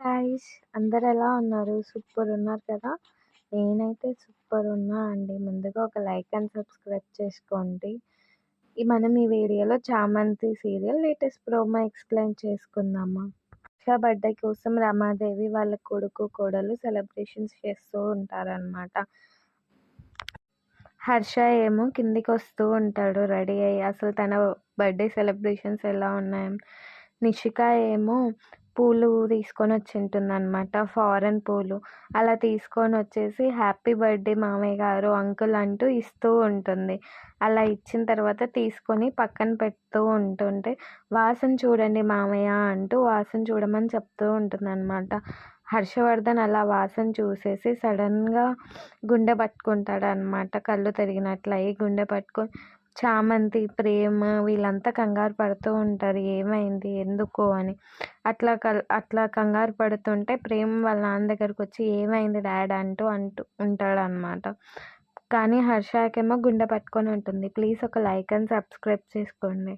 Guys, అందరు ఎలా ఉన్నారు? సూపర్ ఉన్నారు కదా! నేనైతే సూపర్ ఉన్నా అండి. ముందుగా ఒక లైక్ అండ్ సబ్స్క్రైబ్ చేసుకోండి. మనం ఈ వీడియోలో 'చామంతి' సీరియల్ లేటెస్ట్ ప్రోమో ఎక్స్‌ప్లెయిన్ చేసుకుందామా? హర్ష బర్త్‌డే కోసం రమాదేవి వాళ్ళ కొడుకు, కోడలు సెలబ్రేషన్స్ చేస్తూ ఉంటారనమాట. హర్ష ఏమో కిందికొస్తూ ఉంటాడు రెడీ అయ్యి. అసలు తన బర్త్‌డే సెలబ్రేషన్స్ ఎలా ఉన్నాయని. నిషిక ఏమో పూలు తీసుకొని వచ్చింటుందనమాట, ఫారెన్ పూలు. అలా తీసుకొని వచ్చేసి హ్యాపీ బర్త్డే మామయ్య గారు, అంకుల్ అంటూ ఇస్తూ ఉంటుంది. అలా ఇచ్చిన తర్వాత తీసుకొని పక్కన పెడుతూ ఉంటుంటే, వాసన చూడండి మామయ్య అంటూ వాసన చూడమని చెప్తూ ఉంటుందన్నమాట. హర్షవర్ధన్ అలా వాసన చూసేసి సడన్గా గుండె పట్టుకుంటాడనమాట. కళ్ళు తిరిగినట్లయి గుండె పట్టుకొని చామంతి, ప్రేమ్ వీళ్ళంతా కంగారు పడుతూ ఉంటారు. ఏమైంది? ఎందుకు అని. అట్లా కంగారు పడుతుంటే ప్రేమ్ వాళ్ళ నాన్న దగ్గరకు వచ్చి ఏమైంది డాడ్ అంటూ ఉంటాడనమాట. కానీ హర్షకేమో గుండె పట్టుకొని ఉంటుంది. ప్లీజ్ ఒక లైక్ అండ్ సబ్స్క్రైబ్ చేసుకోండి.